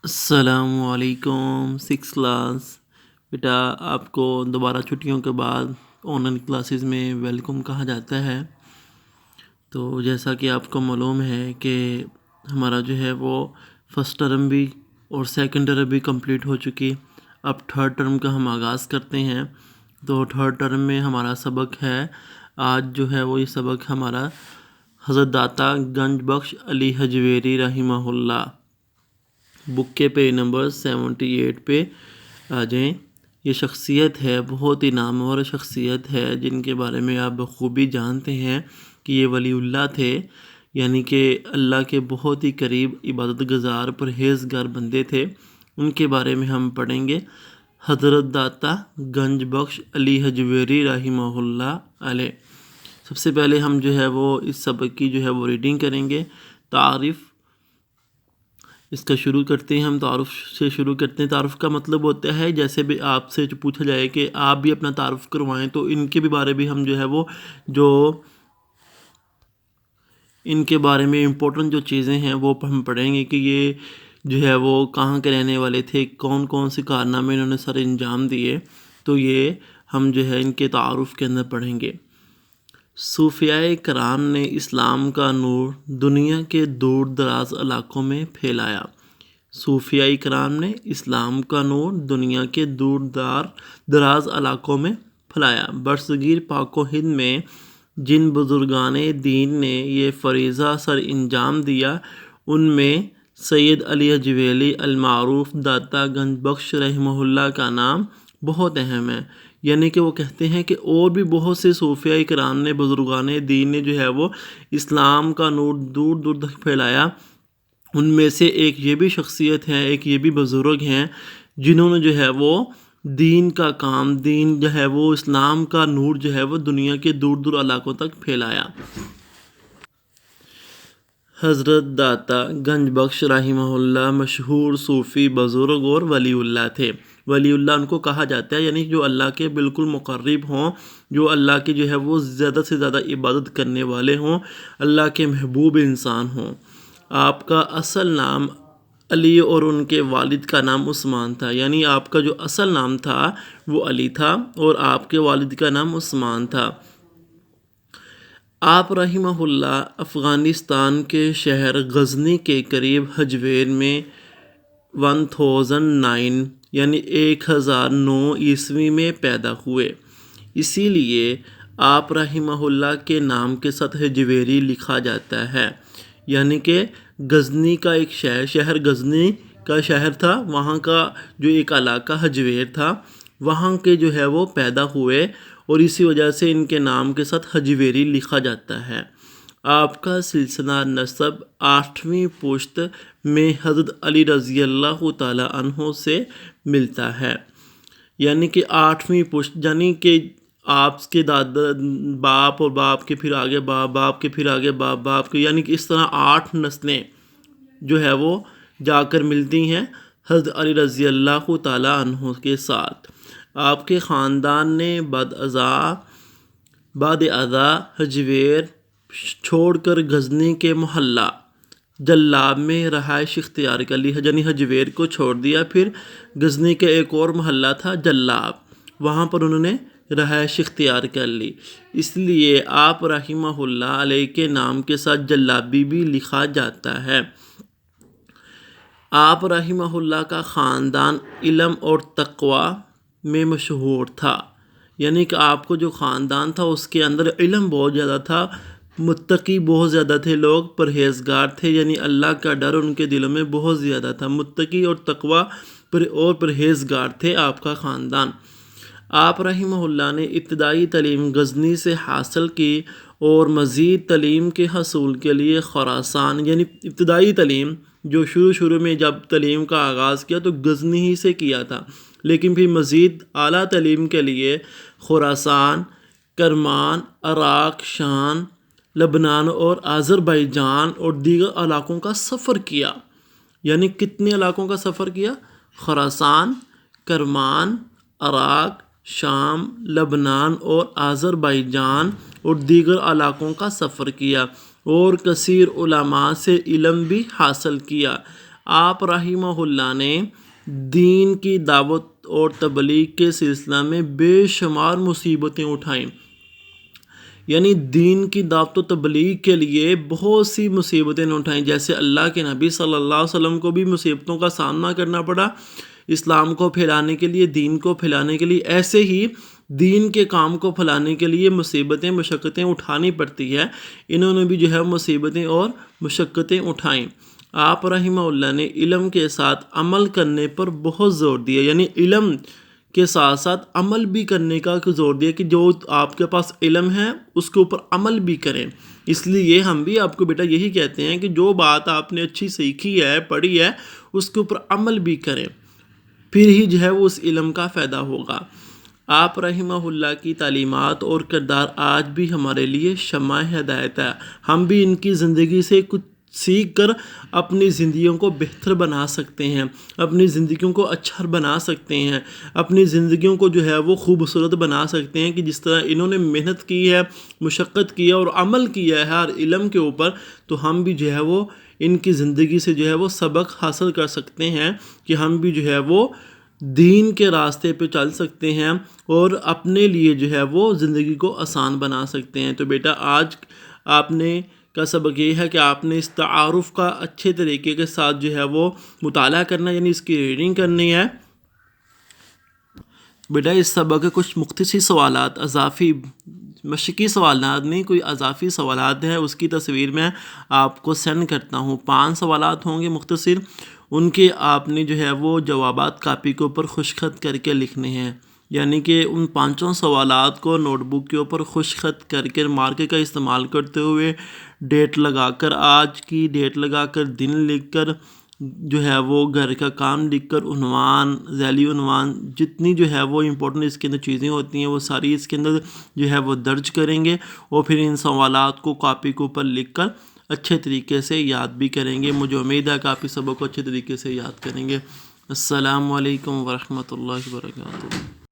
السلام علیکم six class بیٹا، آپ کو دوبارہ چھٹیوں کے بعد آن لائن کلاسز میں ویلکم کہا جاتا ہے۔ تو جیسا کہ آپ کو معلوم ہے کہ ہمارا جو ہے وہ فرسٹ ٹرم بھی اور سیکنڈ ٹرم بھی کمپلیٹ ہو چکی، اب تھرڈ ٹرم کا ہم آغاز کرتے ہیں۔ تو تھرڈ ٹرم میں ہمارا سبق ہے، آج جو ہے وہ یہ سبق ہمارا حضرت داتا گنج بخش علی حجویری رحمہ اللہ، بک کے پیج نمبر 78 پہ آ جائیں۔ یہ شخصیت ہے، بہت ہی نامور شخصیت ہے، جن کے بارے میں آپ بخوبی جانتے ہیں کہ یہ ولی اللہ تھے، یعنی کہ اللہ کے بہت ہی قریب عبادت گزار پرہیزگار بندے تھے۔ ان کے بارے میں ہم پڑھیں گے۔ حضرت داتا گنج بخش علی حجویری رحمہ اللہ علیہ۔ سب سے پہلے ہم جو ہے وہ اس سبق کی جو ہے وہ ریڈنگ کریں گے۔ تعارف اس کا شروع کرتے ہیں، ہم تعارف سے شروع کرتے ہیں۔ تعارف کا مطلب ہوتا ہے جیسے بھی آپ سے پوچھا جائے کہ آپ بھی اپنا تعارف کروائیں، تو ان کے بھی بارے میں ہم جو ہے وہ ان کے بارے میں امپورٹنٹ جو چیزیں ہیں وہ ہم پڑھیں گے کہ یہ جو ہے وہ کہاں کے رہنے والے تھے، کون کون سے کارنامے انہوں نے سر انجام دیے، تو یہ ہم جو ہے ان کے تعارف کے اندر پڑھیں گے۔ صوفیاء کرام نے اسلام کا نور دنیا کے دور دراز علاقوں میں پھیلایا۔ صوفیاء کرام نے اسلام کا نور دنیا کے دور دراز علاقوں میں پھیلایا۔ برصغیر پاک و ہند میں جن بزرگان دین نے یہ فریضہ سر انجام دیا، ان میں سید علی حجویری المعروف داتا گنج بخش رحمہ اللہ کا نام بہت اہم ہے۔ یعنی کہ وہ کہتے ہیں کہ اور بھی بہت سے صوفیاء کرام نے، بزرگان دین نے جو ہے وہ اسلام کا نور دور دور تک پھیلایا۔ ان میں سے ایک یہ بھی شخصیت ہے، ایک یہ بھی بزرگ ہیں جنہوں نے جو ہے وہ دین کا کام، دین جو ہے وہ اسلام کا نور جو ہے وہ دنیا کے دور دور علاقوں تک پھیلایا۔ حضرت داتا گنج بخش رحمہ اللہ مشہور صوفی بزرگ اور ولی اللہ تھے۔ ولی اللہ ان کو کہا جاتا ہے، یعنی جو اللہ کے بالکل مقرب ہوں، جو اللہ کے جو ہے وہ زیادہ سے زیادہ عبادت کرنے والے ہوں، اللہ کے محبوب انسان ہوں۔ آپ کا اصل نام علی اور ان کے والد کا نام عثمان تھا، یعنی آپ کا جو اصل نام تھا وہ علی تھا اور آپ کے والد کا نام عثمان تھا۔ آپ رحمہ اللہ افغانستان کے شہر غزنی کے قریب حجویر میں 1009 یعنی 1009 عیسوی میں پیدا ہوئے۔ اسی لیے آپ رحمہ اللہ کے نام کے ساتھ حجویری لکھا جاتا ہے، یعنی کہ غزنی کا ایک شہر غزنی کا شہر تھا، وہاں کا جو ایک علاقہ حجویر تھا، وہاں کے جو ہے وہ پیدا ہوئے اور اسی وجہ سے ان کے نام کے ساتھ حجویری لکھا جاتا ہے۔ آپ کا سلسلہ نسب 8ویں پشت میں حضرت علی رضی اللہ تعالیٰ عنہ سے ملتا ہے، یعنی کہ 8ویں پشت، یعنی کہ آپ کے دادا باپ اور باپ کے پھر آگے باپ، باپ کے پھر آگے باپ، باپ کے، یعنی کہ اس طرح 8 نسلیں جو ہے وہ جا کر ملتی ہیں حضرت علی رضی اللہ تعالیٰ عنہ کے ساتھ۔ آپ کے خاندان نے بعد ازاں حجویر چھوڑ کر غزنی کے محلہ جلاب میں رہائش اختیار کر لی، یعنی حجویر کو چھوڑ دیا، پھر غزنی کے ایک اور محلہ تھا جلاب، وہاں پر انہوں نے رہائش اختیار کر لی۔ اس لیے آپ رحمہ اللہ علیہ کے نام کے ساتھ جلابی بھی لکھا جاتا ہے۔ آپ رحمہ اللہ کا خاندان علم اور تقوی میں مشہور تھا، یعنی کہ آپ کو جو خاندان تھا اس کے اندر علم بہت زیادہ تھا، متقی بہت زیادہ تھے لوگ، پرہیزگار تھے، یعنی اللہ کا ڈر ان کے دلوں میں بہت زیادہ تھا، متقی اور تقوی اور پرہیزگار تھے آپ کا خاندان۔ آپ رحمہ اللہ نے ابتدائی تعلیم غزنی سے حاصل کی اور مزید تعلیم کے حصول کے لیے خراسان، یعنی ابتدائی تعلیم جو شروع میں جب تعلیم کا آغاز کیا تو غزنی ہی سے کیا تھا، لیکن پھر مزید اعلیٰ تعلیم کے لیے خراسان، کرمان، عراق، شام، لبنان اور آذربائیجان اور دیگر علاقوں کا سفر کیا۔ یعنی کتنے علاقوں کا سفر کیا؟ خراسان، کرمان، عراق، شام، لبنان اور آذربائیجان اور دیگر علاقوں کا سفر کیا اور کثیر علماء سے علم بھی حاصل کیا۔ آپ رحمہ اللہ نے دین کی دعوت اور تبلیغ کے سلسلہ میں بے شمار مصیبتیں اٹھائیں، یعنی دین کی دعوت و تبلیغ کے لیے بہت سی مصیبتیں اٹھائیں، جیسے اللہ کے نبی صلی اللہ علیہ وسلم کو بھی مصیبتوں کا سامنا کرنا پڑا اسلام کو پھیلانے کے لیے، دین کو پھیلانے کے لیے، ایسے ہی دین کے کام کو پھیلانے کے لیے مصیبتیں مشقتیں اٹھانی پڑتی ہے۔ انہوں نے بھی جو ہے مصیبتیں اور مشقتیں اٹھائیں۔ آپ رحمہ اللہ نے علم کے ساتھ عمل کرنے پر بہت زور دیا، یعنی علم کے ساتھ ساتھ عمل بھی کرنے کا زور دیا کہ جو آپ کے پاس علم ہے اس کے اوپر عمل بھی کریں۔ اس لیے ہم بھی آپ کو بیٹا یہی کہتے ہیں کہ جو بات آپ نے اچھی سیکھی ہے، پڑھی ہے، اس کے اوپر عمل بھی کریں، پھر ہی جو ہے وہ اس علم کا فائدہ ہوگا۔ آپ رحمہ اللہ کی تعلیمات اور کردار آج بھی ہمارے لیے شمع ہدایت ہے۔ ہم بھی ان کی زندگی سے کچھ سیکھ کر اپنی زندگیوں کو بہتر بنا سکتے ہیں، اپنی زندگیوں کو اچھا بنا سکتے ہیں، اپنی زندگیوں کو جو ہے وہ خوبصورت بنا سکتے ہیں کہ جس طرح انہوں نے محنت کی ہے، مشقت کی ہے اور عمل کیا ہے ہر علم کے اوپر، تو ہم بھی جو ہے وہ ان کی زندگی سے جو ہے وہ سبق حاصل کر سکتے ہیں کہ ہم بھی جو ہے وہ دین کے راستے پہ چل سکتے ہیں اور اپنے لیے جو ہے وہ زندگی کو آسان بنا سکتے ہیں۔ تو بیٹا آج آپ نے کا سبق یہ ہے کہ آپ نے اس تعارف کا اچھے طریقے کے ساتھ جو ہے وہ مطالعہ کرنا، یعنی اس کی ریڈنگ کرنی ہے۔ بیٹا اس سبق کے کچھ مختصر سوالات، اضافی مشقی سوالات نہیں، کوئی اضافی سوالات ہیں، اس کی تصویر میں آپ کو سینڈ کرتا ہوں۔ 5 سوالات ہوں گے مختصر، ان کے آپ نے جو ہے وہ جوابات کاپی کے اوپر خوش خط کر کے لکھنے ہیں، یعنی کہ ان 5 سوالات کو نوٹ بک کے اوپر خوش خط کر کے مارکر کا استعمال کرتے ہوئے ڈیٹ لگا کر، آج کی ڈیٹ لگا کر، دن لکھ کر، جو ہے وہ گھر کا کام لکھ کر، عنوان، ذیلی عنوان، جتنی جو ہے وہ امپورٹنٹ اس کے اندر چیزیں ہوتی ہیں وہ ساری اس کے اندر جو ہے وہ درج کریں گے، اور پھر ان سوالات کو کاپی کے اوپر لکھ کر اچھے طریقے سے یاد بھی کریں گے۔ مجھے امید ہے کہ آپ اس سبق کو اچھے طریقے سے یاد کریں گے۔ السلام علیکم ورحمۃ اللہ وبرکاتہ۔